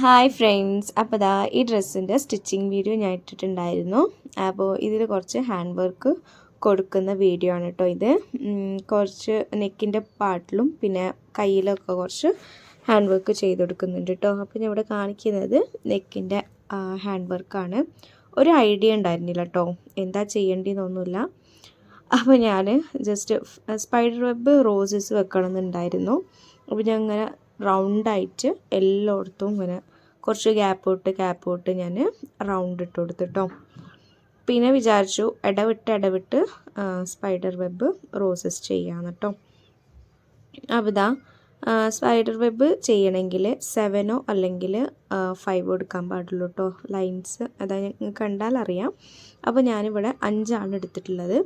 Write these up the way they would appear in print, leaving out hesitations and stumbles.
Hi friends, അപ്പോൾ ദാ ഈ ഡ്രസ്സിൻ്റെ സ്റ്റിച്ചിങ് വീഡിയോ ഞാൻ ഇട്ടിട്ടുണ്ടായിരുന്നു. അപ്പോൾ ഇതിൽ കുറച്ച് ഹാൻഡ് വർക്ക് കൊടുക്കുന്ന വീഡിയോ ആണ് കേട്ടോ ഇത്. കുറച്ച് നെക്കിൻ്റെ പാർട്ടിലും പിന്നെ കയ്യിലൊക്കെ കുറച്ച് ഹാൻഡ് വർക്ക് ചെയ്ത് കൊടുക്കുന്നുണ്ട് കേട്ടോ. അപ്പോൾ ഞാൻ ഇവിടെ കാണിക്കുന്നത് നെക്കിൻ്റെ ഹാൻഡ് വർക്കാണ്. ഒരു ഐഡിയ ഉണ്ടായിരുന്നില്ല കേട്ടോ, എന്താ ചെയ്യേണ്ടതെന്നൊന്നുമില്ല. അപ്പോൾ ഞാൻ ജസ്റ്റ് സ്പൈഡർ വെബ് റോസസ് വെക്കണമെന്നുണ്ടായിരുന്നു. അപ്പോൾ ഞാൻ ഇങ്ങനെ റൗണ്ടായിട്ട് എല്ലായിടത്തും ഇങ്ങനെ കുറച്ച് ഗ്യാപ്പ് വിട്ട് ഞാൻ റൗണ്ട് ഇട്ട് കൊടുത്തിട്ടോ. പിന്നെ വിചാരിച്ചു ഇടവിട്ട് സ്പൈഡർ വെബ് റോസസ് ചെയ്യാമെന്ന് കേട്ടോ. അപ്പോൾ ഇതാ സ്പൈഡർ വെബ് ചെയ്യണമെങ്കിൽ 7 അല്ലെങ്കിൽ 5 എടുക്കാൻ പാടുള്ളൂ കേട്ടോ. ലൈൻസ് അതായത് നിങ്ങൾക്ക് കണ്ടാൽ അറിയാം. അപ്പോൾ ഞാനിവിടെ 5 എടുത്തിട്ടുള്ളത്.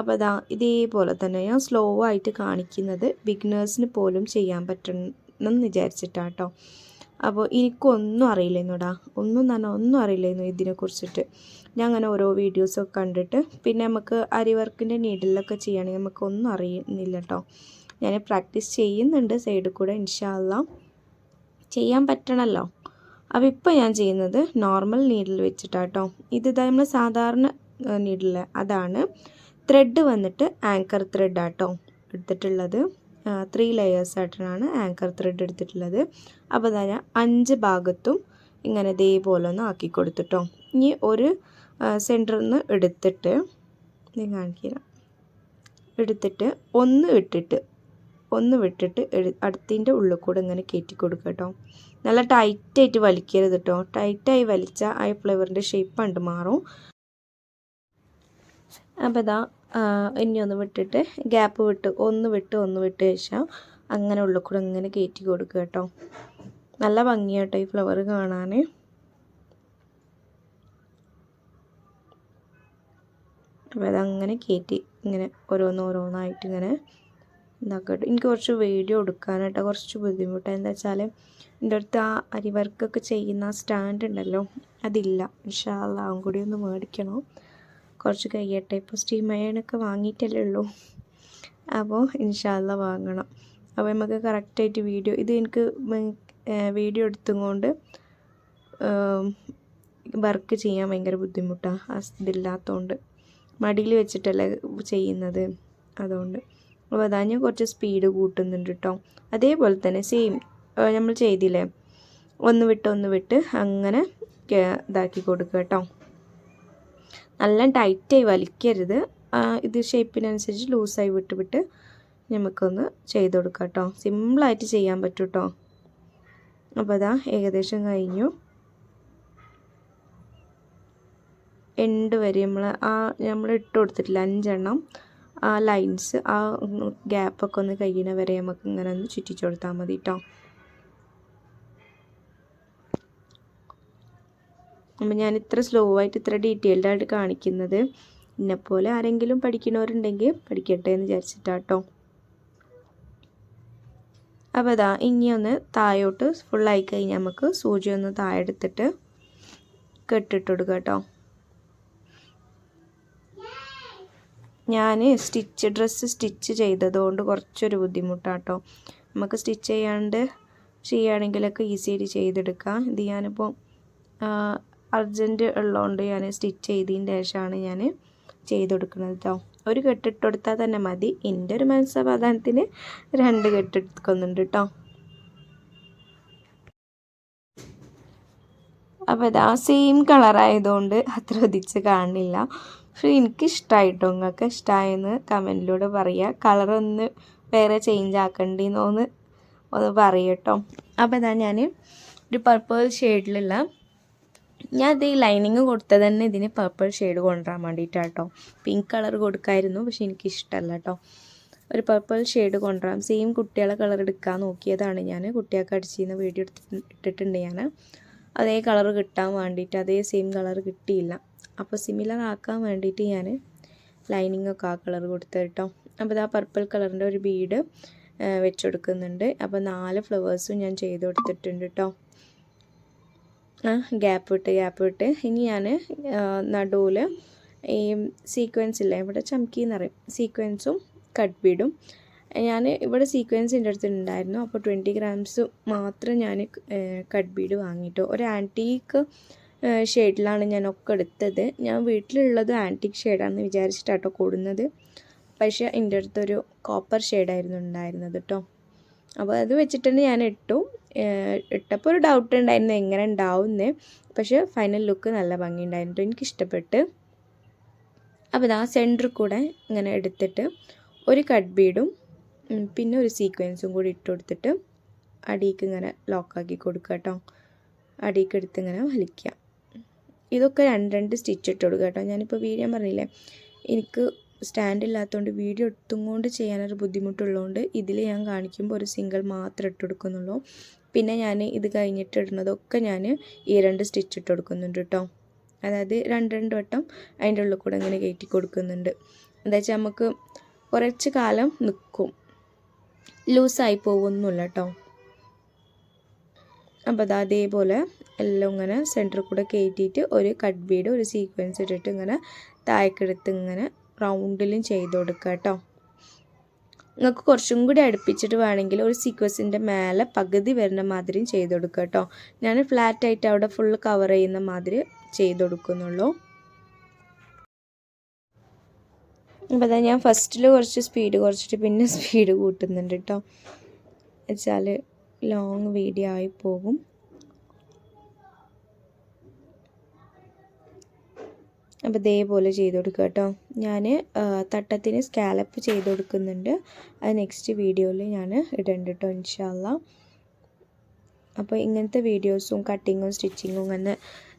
അപ്പോൾ അതാ ഇതേപോലെ തന്നെ ഞാൻ സ്ലോ ആയിട്ട് കാണിക്കുന്നത് ബിഗിനേഴ്സിന് പോലും ചെയ്യാൻ പറ്റണമെന്ന് വിചാരിച്ചിട്ടാണ് കേട്ടോ. അപ്പോൾ എനിക്കൊന്നും അറിയില്ലായിരുന്നുടാ, ഒന്നും അറിയില്ലായിരുന്നു ഇതിനെക്കുറിച്ചിട്ട്. ഞാൻ അങ്ങനെ ഓരോ വീഡിയോസൊക്കെ കണ്ടിട്ട് പിന്നെ നമുക്ക് അരി വർക്കിൻ്റെ നീഡിലൊക്കെ ചെയ്യുകയാണെങ്കിൽ നമുക്കൊന്നും അറിയുന്നില്ല കേട്ടോ. ഞാൻ പ്രാക്ടീസ് ചെയ്യുന്നുണ്ട് സൈഡിൽ കൂടെ, ഇൻഷാ അല്ലാഹ് ചെയ്യാൻ പറ്റണമല്ലോ. അപ്പോൾ ഇപ്പോൾ ഞാൻ ചെയ്യുന്നത് നോർമൽ നീഡിൽ വെച്ചിട്ടാണ് കേട്ടോ. ഇത് നമ്മൾ സാധാരണ നീഡിൽ അതാണ്. ത്രെഡ് വന്നിട്ട് ആങ്കർ ത്രെഡ് ആട്ടോ എടുത്തിട്ടുള്ളത്. 3 ലെയേഴ്സ് ആയിട്ടാണ് ആങ്കർ ത്രെഡ് എടുത്തിട്ടുള്ളത്. അപ്പോൾ ഞാൻ 5 ഭാഗത്തും ഇങ്ങനെ ഇതേപോലെ ഒന്ന് ആക്കി കൊടുത്തിട്ടോ. ഇനി ഒരു സെൻറ്ററിൽ നിന്ന് എടുത്തിട്ട് കാണിക്കാം, എടുത്തിട്ട് ഒന്ന് വിട്ടിട്ട് അടുത്തിൻ്റെ ഉള്ളിൽ കൂടെ ഇങ്ങനെ കയറ്റി കൊടുക്കുക കേട്ടോ. നല്ല ടൈറ്റായിട്ട് വലിക്കരുത് കേട്ടോ. ടൈറ്റായി വലിച്ചാൽ ആ ഫ്ലവറിൻ്റെ ഷേപ്പ് കണ്ട് മാറും. അപ്പോൾ ഇതാ ഇനി ഒന്ന് വിട്ടിട്ട് ഗ്യാപ്പ് വിട്ട് ഒന്ന് വിട്ട് ശേഷം അങ്ങനെ ഉള്ളിൽ കൂടെ ഇങ്ങനെ കയറ്റി കൊടുക്കുക കേട്ടോ. നല്ല ഭംഗിയാട്ടോ ഈ ഫ്ലവർ കാണാൻ. അപ്പോൾ അതങ്ങനെ കയറ്റി ഇങ്ങനെ ഓരോന്നായിട്ട് ഇങ്ങനെ ഇതാക്കട്ടെ. എനിക്ക് കുറച്ച് വീഡിയോ എടുക്കാനായിട്ട് കുറച്ച് ബുദ്ധിമുട്ടാണ്. എന്താ വെച്ചാൽ എൻ്റെ അടുത്ത് ആ അരി വർക്കൊക്കെ ചെയ്യുന്ന സ്റ്റാൻഡ് ഉണ്ടല്ലോ, അതില്ല. ഇൻഷാ അല്ലാഹ് അതും കൂടി ഒന്ന് മേടിക്കണം. കുറച്ച് കഴിയട്ടെ, ഇപ്പോൾ സ്റ്റീം അയണൊക്കെ വാങ്ങിയിട്ടല്ലേ ഉള്ളൂ. അപ്പോൾ ഇൻഷാ അല്ലാഹ് വാങ്ങണം. അപ്പോൾ നമുക്ക് കറക്റ്റായിട്ട് വീഡിയോ എനിക്ക് വീഡിയോ എടുത്തുകൊണ്ട് വർക്ക് ചെയ്യാൻ ഭയങ്കര ബുദ്ധിമുട്ടാണ്. ഇതില്ലാത്തതുകൊണ്ട് മടിയിൽ വെച്ചിട്ടല്ലേ ചെയ്യുന്നത്, അതുകൊണ്ട്. അപ്പോൾ അതാ ഞാൻ കുറച്ച് സ്പീഡ് കൂട്ടുന്നുണ്ട് കേട്ടോ. അതേപോലെ തന്നെ സെയിം നമ്മൾ ചെയ്തില്ലേ, ഒന്ന് വിട്ട് അങ്ങനെ ഇതാക്കി കൊടുക്കുക കേട്ടോ. നല്ല ടൈറ്റായി വലിക്കരുത്. ഇത് ഷേപ്പിനനുസരിച്ച് ലൂസായി വിട്ട് നമുക്കൊന്ന് ചെയ്ത് കൊടുക്കാം കേട്ടോ. സിമ്പിളായിട്ട് ചെയ്യാൻ പറ്റും കേട്ടോ. അപ്പോൾ അതാ ഏകദേശം കഴിഞ്ഞു. എൻഡ് വരെ നമ്മൾ ഇട്ട് കൊടുത്തിട്ടില്ല 5 ആ ലൈൻസ്, ആ ഗ്യാപ്പൊക്കെ ഒന്ന് കഴിയണ വരെ നമുക്ക് ഇങ്ങനെ ഒന്ന് ചുറ്റിച്ചു കൊടുത്താൽ മതി കേട്ടോ. അപ്പം ഞാൻ ഇത്ര സ്ലോ ആയിട്ട് ഇത്ര ഡീറ്റെയിൽഡായിട്ട് കാണിക്കുന്നത് എന്നെപ്പോലെ ആരെങ്കിലും പഠിക്കുന്നവരുണ്ടെങ്കിൽ പഠിക്കട്ടെ എന്ന് വിചാരിച്ചിട്ടാട്ടോ. അപ്പോൾ അതാ ഇനി ഒന്ന് താഴോട്ട് ഫുള്ളായി കഴിഞ്ഞാൽ നമുക്ക് സൂചി ഒന്ന് താഴെ എടുത്തിട്ട് കെട്ടിട്ട് കൊടുക്കുക കേട്ടോ. ഞാൻ ഡ്രസ്സ് സ്റ്റിച്ച് ചെയ്തതുകൊണ്ട് കുറച്ചൊരു ബുദ്ധിമുട്ടാട്ടോ. നമുക്ക് സ്റ്റിച്ച് ചെയ്യുകയാണെങ്കിലൊക്കെ ഈസിയായിട്ട് ചെയ്തെടുക്കാം. ഇത് ഞാനിപ്പോൾ അർജൻറ്റ് ഉള്ളതുകൊണ്ട് ഞാൻ സ്റ്റിച്ച് ചെയ്തതിൻ്റെ ശേഷമാണ് ഞാൻ ചെയ്ത് കൊടുക്കുന്നത് കേട്ടോ. ഒരു കെട്ടിട്ട് കൊടുത്താൽ തന്നെ മതി. എൻ്റെ ഒരു മനസ്സമാധാനത്തിന് 2 കെട്ടെടുക്കുന്നുണ്ട് കേട്ടോ. അപ്പോൾ ഇതാ സെയിം കളറായതുകൊണ്ട് അത്ര ഉദിച്ച് കാണില്ല. പക്ഷേ എനിക്കിഷ്ടമായിട്ടോ. നിങ്ങൾക്ക് ഇഷ്ടമായെന്ന് കമൻറ്റിലൂടെ പറയുക. കളറൊന്ന് വേറെ ചേഞ്ച് ആക്കണ്ടെന്നൊന്ന് പറയുക കേട്ടോ. അപ്പോൾ ഇതാ ഞാൻ ഒരു പർപ്പിൾ ഷെയ്ഡിലുള്ള, ഞാൻ ഇത് ഈ ലൈനിങ് കൊടുത്തത് തന്നെ ഇതിന് പർപ്പിൾ ഷെയ്ഡ് കൊണ്ടുവരാൻ വേണ്ടിയിട്ടാണ് കേട്ടോ. പിങ്ക് കളർ കൊടുക്കായിരുന്നു, പക്ഷെ എനിക്കിഷ്ടമല്ല കേട്ടോ. ഒരു പർപ്പിൾ ഷെയ്ഡ് കൊണ്ടുവരാം. സെയിം കുട്ടികളെ കളർ എടുക്കാൻ നോക്കിയതാണ് ഞാൻ. കുട്ടികൾക്ക് അടിച്ചിരുന്ന വീഡിയോ ഇട്ടിട്ടുണ്ട് ഞാൻ. അതേ കളർ കിട്ടാൻ വേണ്ടിയിട്ട് അതേ സെയിം കളർ കിട്ടിയില്ല. അപ്പോൾ സിമിലർ ആക്കാൻ വേണ്ടിയിട്ട് ഞാൻ ലൈനിങ്ങൊക്കെ ആ കളർ കൊടുത്തത് കേട്ടോ. അപ്പോൾ ഇതാ പർപ്പിൾ കളറിൻ്റെ ഒരു ബീഡ് വെച്ചെടുക്കുന്നുണ്ട്. അപ്പോൾ 4 ഫ്ലവേഴ്സും ഞാൻ ചെയ്ത് കൊടുത്തിട്ടുണ്ട് കേട്ടോ. ഗ്യാപ്പ് വിട്ട് ഇനി ഞാൻ നടുവിൽ ഈ സീക്വൻസ് ഇല്ലേ, ഇവിടെ ചംക്കി എന്ന് പറയും, സീക്വൻസും കട്ട് ബീഡും ഞാൻ ഇവിടെ സീക്വൻസ് എൻ്റെ അടുത്തുണ്ടായിരുന്നു. അപ്പോൾ 20 ഗ്രാംസ് മാത്രം ഞാൻ കട്ട് ബീഡ് വാങ്ങിയിട്ടോ. ഒരു ആൻറ്റീക്ക് ഷെയ്ഡിലാണ് ഞാനൊക്കെ എടുത്തത്. ഞാൻ വീട്ടിലുള്ളത് ആൻറ്റിക് ഷെയ്ഡാണെന്ന് വിചാരിച്ചിട്ടാട്ടോ കൂടുന്നത്. പക്ഷേ എൻ്റെ അടുത്തൊരു കോപ്പർ ഷെയ്ഡായിരുന്നു ഉണ്ടായിരുന്നത് കേട്ടോ. അപ്പോൾ അത് വെച്ചിട്ട് തന്നെ ഞാൻ ഇട്ടപ്പോൾ ഒരു ഡൗട്ട് ഉണ്ടായിരുന്നു എങ്ങനെ ഉണ്ടാവുമെന്ന്. പക്ഷേ ഫൈനൽ ലുക്ക് നല്ല ഭംഗിയുണ്ടായിരുന്നു, എനിക്കിഷ്ടപ്പെട്ട്. അപ്പോൾ ഇതാ സെൻറ്ററിൽ കൂടെ ഇങ്ങനെ എടുത്തിട്ട് ഒരു കട്ട് ബീഡും പിന്നെ ഒരു സീക്വൻസും കൂടി ഇട്ട് കൊടുത്തിട്ട് അടിയിലേക്ക് ഇങ്ങനെ ലോക്കാക്കി കൊടുക്കുക കേട്ടോ. അടിയിലേക്ക് എടുത്ത് ഇങ്ങനെ വലിക്കുക. ഇതൊക്കെ രണ്ട് സ്റ്റിച്ച് ഇട്ട് കൊടുക്കുക കേട്ടോ. ഞാനിപ്പോൾ വീഡിയോ പറഞ്ഞില്ലേ, എനിക്ക് സ്റ്റാൻഡ് ഇല്ലാത്തതുകൊണ്ട് വീഡിയോ എടുത്തുകൊണ്ട് ചെയ്യാനൊരു ബുദ്ധിമുട്ടുള്ളതുകൊണ്ട് ഇതിൽ ഞാൻ കാണിക്കുമ്പോൾ ഒരു സിംഗിൾ മാത്രം ഇട്ട് കൊടുക്കുന്നുള്ളൂ. പിന്നെ ഞാൻ ഇത് കഴിഞ്ഞിട്ട് ഇടുന്നതൊക്കെ ഞാൻ ഈ 2 സ്റ്റിച്ച് ഇട്ട് കൊടുക്കുന്നുണ്ട് കേട്ടോ. അതായത് രണ്ട് വട്ടം അതിൻ്റെ ഉള്ളിൽ കൂടെ ഇങ്ങനെ കയറ്റി കൊടുക്കുന്നുണ്ട്. എന്താ വെച്ചാൽ നമുക്ക് കുറച്ച് കാലം നിൽക്കും, ലൂസായി പോകുന്നില്ല കേട്ടോ. അപ്പോൾ അത് അതേപോലെ എല്ലാം ഇങ്ങനെ സെൻറ്ററിൽ കൂടെ കയറ്റിയിട്ട് ഒരു കട്ട് ബീഡ് ഒരു സീക്വൻസ് ഇട്ടിട്ട് ഇങ്ങനെ താഴേക്കെടുത്ത് ഇങ്ങനെ റൗണ്ടിലും ചെയ്ത് കൊടുക്കുക കേട്ടോ. നിങ്ങൾക്ക് കുറച്ചും കൂടി അടുപ്പിച്ചിട്ട് വേണമെങ്കിൽ ഒരു സീക്വൻസിൻ്റെ മേലെ പകുതി വരുന്ന മാതിരിയും ചെയ്ത് കൊടുക്കുക കേട്ടോ. ഞാൻ ഫ്ലാറ്റായിട്ട് അവിടെ ഫുള്ള് കവർ ചെയ്യുന്ന മാതിരി ചെയ്ത് കൊടുക്കുന്നുള്ളൂ. അപ്പോൾ അതാ ഞാൻ ഫസ്റ്റിൽ കുറച്ച് സ്പീഡ് കുറച്ചിട്ട് പിന്നെ സ്പീഡ് കൂട്ടുന്നുണ്ട് കേട്ടോ. വെച്ചാൽ ലോങ് വീഡിയോ ആയി പോകും. അപ്പോൾ ഇതേപോലെ ചെയ്ത് കൊടുക്കുക കേട്ടോ. ഞാൻ തട്ടത്തിന് സ്കാലപ്പ് ചെയ്ത് കൊടുക്കുന്നുണ്ട്. അത് നെക്സ്റ്റ് വീഡിയോയിൽ ഞാൻ ഇടുന്നുണ്ട് കേട്ടോ, ഇൻഷാ അല്ലാ. അപ്പോൾ ഇങ്ങനത്തെ വീഡിയോസും കട്ടിങ്ങും സ്റ്റിച്ചിങ്ങും അങ്ങനെ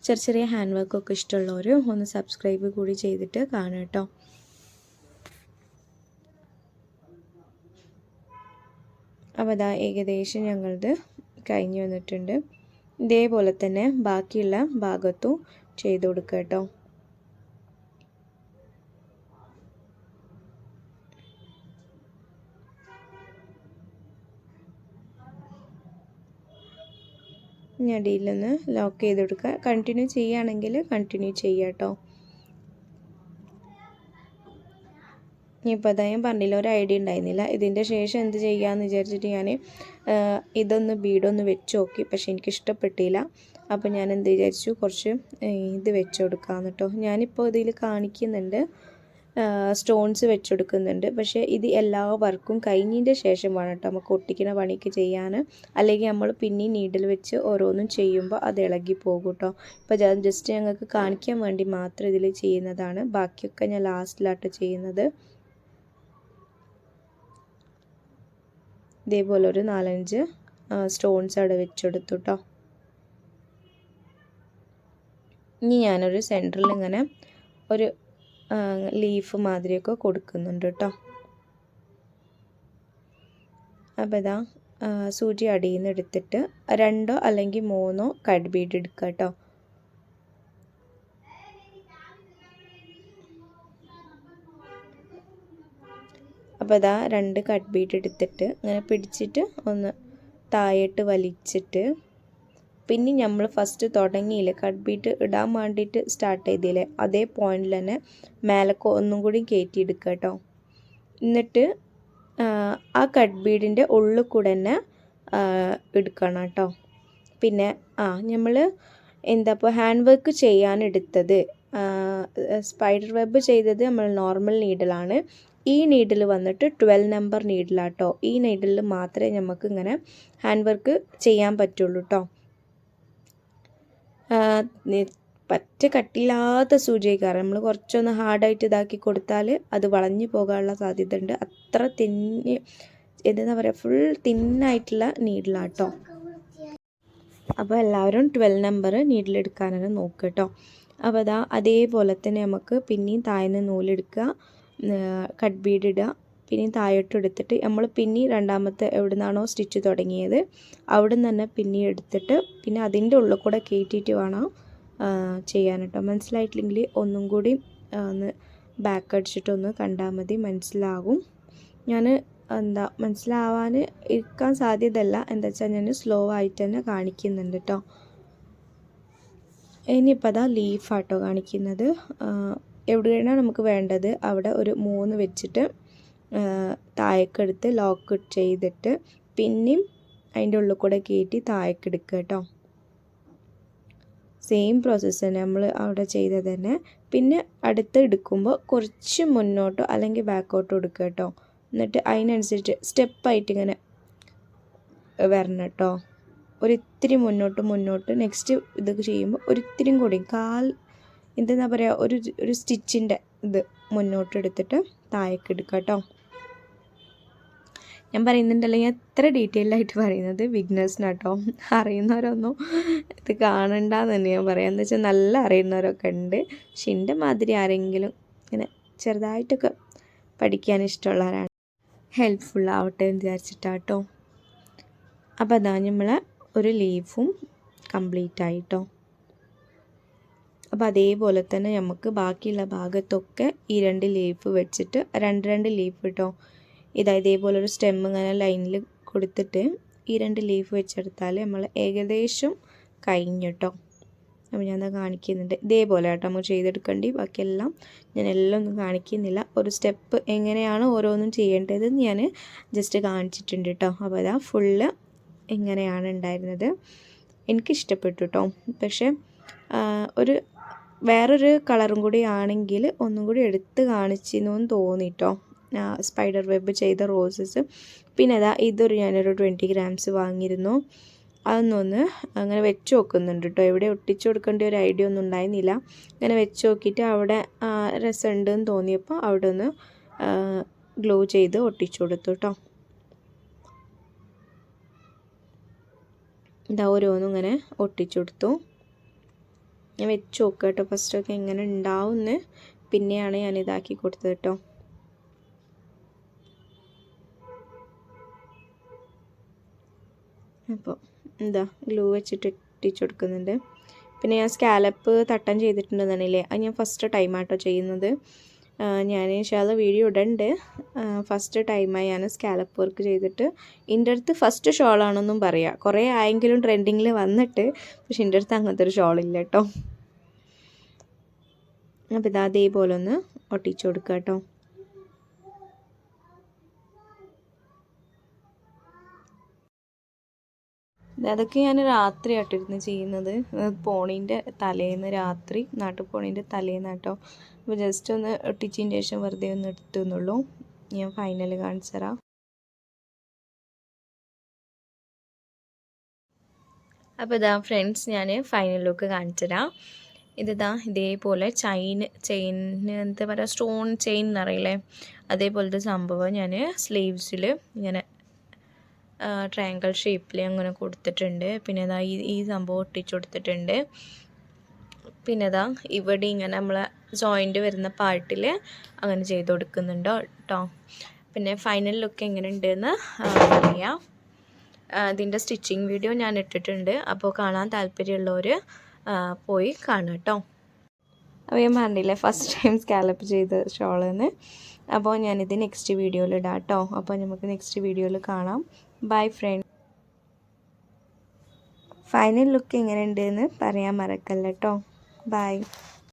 ചെറിയ ഹാൻഡ് വർക്കൊക്കെ ഇഷ്ടമുള്ളവർ ഒന്ന് സബ്സ്ക്രൈബ് കൂടി ചെയ്തിട്ട് കാണുക കേട്ടോ. അപ്പോൾ അതാ ഏകദേശം ഞങ്ങളത് കഴിഞ്ഞ് വന്നിട്ടുണ്ട്. ഇതേപോലെ തന്നെ ബാക്കിയുള്ള ഭാഗത്തും ചെയ്ത് കൊടുക്കുക കേട്ടോ. അടിയിലൊന്ന് ലോക്ക് ചെയ്ത് കൊടുക്കുക. കണ്ടിന്യൂ ചെയ്യുകയാണെങ്കിൽ കണ്ടിന്യൂ ചെയ്യുക കേട്ടോ. ഇനിയിപ്പോൾ അതാ ഞാൻ പറഞ്ഞില്ല, ഒരു ഐഡിയ ഉണ്ടായിരുന്നില്ല. ഇതിൻ്റെ ശേഷം എന്ത് ചെയ്യാമെന്ന് വിചാരിച്ചിട്ട് ഞാൻ ഇതൊന്ന് ബീഡൊന്ന് വെച്ച് നോക്കി. പക്ഷെ എനിക്ക് ഇഷ്ടപ്പെട്ടില്ല. അപ്പോൾ ഞാൻ എന്ത് വിചാരിച്ചു, കുറച്ച് ഇത് വെച്ച് കൊടുക്കാമെന്ന് കേട്ടോ. ഞാനിപ്പോൾ ഇതിൽ കാണിക്കുന്നുണ്ട് സ്റ്റോൺസ് വെച്ച് കൊടുക്കുന്നുണ്ട്. പക്ഷേ ഇത് എല്ലാ വർക്കും കഴിഞ്ഞതിൻ്റെ ശേഷം വേണം കേട്ടോ നമുക്ക് ഒട്ടിക്കുന്ന പണിക്ക് ചെയ്യാൻ. അല്ലെങ്കിൽ നമ്മൾ പിന്നെ നീഡിൽ വെച്ച് ഓരോന്നും ചെയ്യുമ്പോൾ അത് ഇളകി പോകും കേട്ടോ. ഇപ്പോൾ ഞാൻ ജസ്റ്റ് ഞങ്ങൾക്ക് കാണിക്കാൻ വേണ്ടി മാത്രം ഇതിൽ ചെയ്യുന്നതാണ്. ബാക്കിയൊക്കെ ഞാൻ ലാസ്റ്റിലാട്ടോ ചെയ്യുന്നത്. ഇതേപോലെ ഒരു 4-5 സ്റ്റോൺസ് അവിടെ വെച്ചെടുത്തു കേട്ടോ. ഇനി ഞാനൊരു സെൻറ്ററിൽ ഇങ്ങനെ ഒരു ലീഫ് മാതിരിയൊക്കെ കൊടുക്കുന്നുണ്ട് കേട്ടോ. അപ്പോൾ ഇതാ സൂചി അടിയിൽ നിന്ന് എടുത്തിട്ട് 2 അല്ലെങ്കിൽ 3 കട്ട് ബീഡ് എടുക്കുക കേട്ടോ. അപ്പോൾ ഇതാ 2 കട്ട് ബീഡ് എടുത്തിട്ട് ഇങ്ങനെ പിടിച്ചിട്ട് ഒന്ന് താഴോട്ട് വലിച്ചിട്ട് പിന്നെ നമ്മൾ ഫസ്റ്റ് തുടങ്ങിയില്ലേ കട്ട് ബീഡ് ഇടാൻ വേണ്ടിയിട്ട് സ്റ്റാർട്ട് ചെയ്തില്ലേ അതേ പോയിന്റിൽ തന്നെ മേലക്ക് ഒന്നും കൂടി കയറ്റിയെടുക്കുക കേട്ടോ. എന്നിട്ട് ആ കട്ട് ബീഡിൻ്റെ ഉള്ളിൽ കൂടെ തന്നെ എടുക്കണം കേട്ടോ. പിന്നെ നമ്മൾ എന്താ ഇപ്പോൾ ഹാൻഡ് വർക്ക് ചെയ്യാനെടുത്തത് സ്പൈഡർ വെബ് ചെയ്തത് നമ്മൾ നോർമൽ നീഡിലാണ്. ഈ നീഡിൽ വന്നിട്ട് 12 നമ്പർ നീഡിലാട്ടോ. ഈ നീഡിൽ മാത്രമേ നമുക്ക് ഇങ്ങനെ ഹാൻഡ് വർക്ക് ചെയ്യാൻ പറ്റുള്ളൂ കേട്ടോ. പറ്റ കട്ടില്ലാത്ത സൂചിക്കാറ് നമ്മൾ കുറച്ചൊന്ന് ഹാർഡായിട്ട് ഇതാക്കി കൊടുത്താൽ അത് വളഞ്ഞു പോകാനുള്ള സാധ്യത ഉണ്ട്. അത്ര എന്താ പറയുക, ഫുൾ തിന്നായിട്ടുള്ള നീഡിലാട്ടോ. അപ്പോൾ എല്ലാവരും 12 നമ്പർ നീഡിലെടുക്കാനാണ് നോക്കുക കേട്ടോ. അപ്പോൾ അതാ അതേപോലെ തന്നെ നമുക്ക് പിന്നെയും താഴ്ന്ന് നൂലെടുക്കുക, കട്ട് ബീഡ് ഇടുക, പിന്നെയും താഴോട്ട് എടുത്തിട്ട് നമ്മൾ പിന്നെയും രണ്ടാമത്തെ എവിടെ നിന്നാണോ സ്റ്റിച്ച് തുടങ്ങിയത് അവിടെ നിന്ന് തന്നെ പിന്നെയും എടുത്തിട്ട് പിന്നെ അതിൻ്റെ ഉള്ളിൽ കൂടെ കയറ്റിയിട്ട് വേണം ചെയ്യാൻ കേട്ടോ. മനസ്സിലായിട്ടില്ലെങ്കിൽ ഒന്നും കൂടി ഒന്ന് ബാക്ക് അടിച്ചിട്ടൊന്ന് കണ്ടാൽ മതി, മനസ്സിലാകും. ഞാൻ മനസ്സിലാവാൻ ഇരിക്കാൻ സാധ്യതയല്ല, എന്താ വെച്ചാൽ ഞാൻ സ്ലോ ആയിട്ട് തന്നെ കാണിക്കുന്നുണ്ട് കേട്ടോ. ഇനിയിപ്പോൾ അതാ ലീഫാട്ടോ കാണിക്കുന്നത്. എവിടെയാണ് നമുക്ക് വേണ്ടത് അവിടെ ഒരു 3 വെച്ചിട്ട് താഴേക്കെടുത്ത് ലോക്ക് ചെയ്തിട്ട് പിന്നെയും അതിൻ്റെ ഉള്ളിൽ കൂടെ കയറ്റി താഴേക്കെടുക്കുക കേട്ടോ. സെയിം പ്രോസസ്സ് തന്നെ നമ്മൾ അവിടെ ചെയ്തത് തന്നെ. പിന്നെ അടുത്ത് എടുക്കുമ്പോൾ കുറച്ച് മുന്നോട്ടോ അല്ലെങ്കിൽ ബാക്കോട്ടോ എടുക്കുക കേട്ടോ. എന്നിട്ട് അതിനനുസരിച്ച് സ്റ്റെപ്പായിട്ട് ഇങ്ങനെ വരണം കേട്ടോ. ഒരിത്തിരി മുന്നോട്ട് നെക്സ്റ്റ് ഇതൊക്കെ ചെയ്യുമ്പോൾ ഒരിത്തിരിയും കൂടി എന്താ പറയുക, ഒരു സ്റ്റിച്ചിൻ്റെ ഇത് മുന്നോട്ട് എടുത്തിട്ട് താഴേക്ക് എടുക്കുക കേട്ടോ. ഞാൻ പറയുന്നുണ്ടല്ലോ, ഞാൻ എത്ര ഡീറ്റെയിൽഡായിട്ട് പറയുന്നത് ബിഗിനേഴ്സിനാട്ടോ. അറിയുന്നവരൊന്നും ഇത് കാണണ്ടെന്ന് തന്നെ ഞാൻ പറയാം. എന്താ വെച്ചാൽ നല്ല അറിയുന്നവരൊക്കെ ഉണ്ട്. പക്ഷെ എൻ്റെ മാതിരി ആരെങ്കിലും ഇങ്ങനെ ചെറുതായിട്ടൊക്കെ പഠിക്കാൻ ഇഷ്ടമുള്ളവരാണ്, ഹെൽപ്ഫുൾ ആവട്ടെ എന്ന് വിചാരിച്ചിട്ടാട്ടോ. അപ്പോൾ അതാ നമ്മൾ ഒരു ലീഫും കംപ്ലീറ്റ് ആയിട്ടോ. അപ്പോൾ അതേപോലെ തന്നെ നമുക്ക് ബാക്കിയുള്ള ഭാഗത്തൊക്കെ ഈ 2 ലീഫ് വെച്ചിട്ട് രണ്ട് ലീഫ് കേട്ടോ. ഇതേപോലൊരു സ്റ്റെം ഇങ്ങനെ ലൈനിൽ കൊടുത്തിട്ട് ഈ 2 ലീഫ് വെച്ചെടുത്താൽ നമ്മൾ ഏകദേശം കഴിഞ്ഞു കേട്ടോ. അപ്പോൾ ഞാനത് കാണിക്കുന്നുണ്ട്. ഇതേപോലെ കേട്ടോ നമ്മൾ ചെയ്തെടുക്കേണ്ടി. ബാക്കിയെല്ലാം ഞാനെല്ലാം ഒന്നും കാണിക്കുന്നില്ല. ഒരു സ്റ്റെപ്പ് എങ്ങനെയാണ് ഓരോന്നും ചെയ്യേണ്ടത് ഞാൻ ജസ്റ്റ് കാണിച്ചിട്ടുണ്ട് കേട്ടോ. അപ്പോൾ അതാ ഫുള്ള് എങ്ങനെയാണ് ഉണ്ടായിരുന്നത്. എനിക്കിഷ്ടപ്പെട്ടു കേട്ടോ. പക്ഷേ വേറൊരു കളറും കൂടി ആണെങ്കിൽ ഒന്നും കൂടി എടുത്ത് കാണിച്ചെന്നു തോന്നിട്ടോ. സ്പൈഡർ വെബ് ചെയ്ത റോസസ്. പിന്നെ ഞാനൊരു 20 grams വാങ്ങിയിരുന്നു. അതൊന്നൊന്ന് അങ്ങനെ വെച്ച് നോക്കുന്നുണ്ട് കേട്ടോ. എവിടെ ഒട്ടിച്ചു കൊടുക്കേണ്ട ഒരു ഐഡിയ ഒന്നും ഉണ്ടായിരുന്നില്ല. അങ്ങനെ വെച്ച് നോക്കിയിട്ട് അവിടെ രസമുണ്ടെന്ന് തോന്നിയപ്പോൾ അവിടെ ഒന്ന് ഗ്ലൂ ചെയ്ത് ഒട്ടിച്ചു കൊടുത്തു കേട്ടോ. ഓരോന്നും ഇങ്ങനെ ഒട്ടിച്ചു കൊടുത്തു. ഞാൻ വെച്ച് നോക്കുക കേട്ടോ ഫസ്റ്റൊക്കെ എങ്ങനെ ഉണ്ടാവുമെന്ന്. പിന്നെയാണ് ഞാൻ ഇതാക്കി കൊടുത്തത് കേട്ടോ. അപ്പോൾ ഗ്ലൂ വെച്ചിട്ട് ഒട്ടിച്ച് കൊടുക്കുന്നുണ്ട്. പിന്നെ ഞാൻ സ്കാലപ്പ് തട്ടം ചെയ്തിട്ടുണ്ടെന്നാണില്ലേ, അത് ഞാൻ ഫസ്റ്റ് ടൈമാട്ടോ ചെയ്യുന്നത്. ഞാൻ ഇൻഷാല്ലാ വീഡിയോ ഇടണ്ട്. ഫസ്റ്റ് ടൈമായി ഞാൻ സ്കാലപ്പ് വർക്ക് ചെയ്തിട്ട്. എൻ്റെ അടുത്ത് ഫസ്റ്റ് ഷോളാണെന്നും പറയാം. കുറേ ആയെങ്കിലും ട്രെൻഡിങ്ങിൽ വന്നിട്ട്, പക്ഷെ എൻ്റെ അടുത്ത് അങ്ങനത്തെ ഒരു ഷോളില്ല കേട്ടോ. അപ്പോൾ അതേപോലെ ഒന്ന് ഒട്ടിച്ചു കൊടുക്കുക കേട്ടോ. അതൊക്കെ ഞാൻ രാത്രി ആയിട്ടിരുന്ന് ചെയ്യുന്നത്. പോണീൻ്റെ തലേന്ന് രാത്രി, നാട്ടുപോണീൻ്റെ തലേന്ന് കേട്ടോ. അപ്പോൾ ജസ്റ്റ് ഒന്ന് ഒട്ടിച്ചതിന് ശേഷം വെറുതെ ഒന്ന് എടുത്തുന്നുള്ളൂ. ഞാൻ ഫൈനൽ കാണിച്ചു തരാം. അപ്പോൾ ഫ്രണ്ട്സ്, ഞാൻ ഫൈനൽ ലുക്ക് കാണിച്ചു തരാം. ഇതേപോലെ ചെയിൻ എന്താ പറയുക, സ്റ്റോൺ ചെയിൻ എന്നറിയില്ലേ, അതേപോലത്തെ സംഭവം ഞാൻ സ്ലീവ്സിൽ ഇങ്ങനെ ട്രയാങ്കിൾ ഷേപ്പിൽ അങ്ങനെ കൊടുത്തിട്ടുണ്ട്. പിന്നെ ഈ സംഭവം ഒട്ടിച്ചു കൊടുത്തിട്ടുണ്ട്. പിന്നെ ഇവിടെ ഇങ്ങനെ നമ്മളെ ജോയിൻ്റ് വരുന്ന പാർട്ടിൽ അങ്ങനെ ചെയ്ത് കൊടുക്കുന്നുണ്ട് കേട്ടോ. പിന്നെ ഫൈനൽ ലുക്ക് എങ്ങനെ ഉണ്ടെന്ന് പറയാം. ഇതിൻ്റെ സ്റ്റിച്ചിങ് വീഡിയോ ഞാൻ ഇട്ടിട്ടുണ്ട്. അപ്പോൾ കാണാൻ താല്പര്യമുള്ളവർ പോയി കാണുക കേട്ടോ. അപ്പോൾ ഞാൻ പറഞ്ഞില്ലേ ഫസ്റ്റ് ടൈം സ്കാലപ്പ് ചെയ്ത ഷോളെന്ന്. അപ്പോൾ ഞാനിത് നെക്സ്റ്റ് വീഡിയോയിൽ ഇടാം കേട്ടോ. അപ്പോൾ നമുക്ക് നെക്സ്റ്റ് വീഡിയോയിൽ കാണാം. By front. ഫൈനൽ ലുക്ക് എങ്ങനെ ഉണ്ടെന്ന് പറയാൻ മറക്കല്ല കേട്ടോ. ബൈ.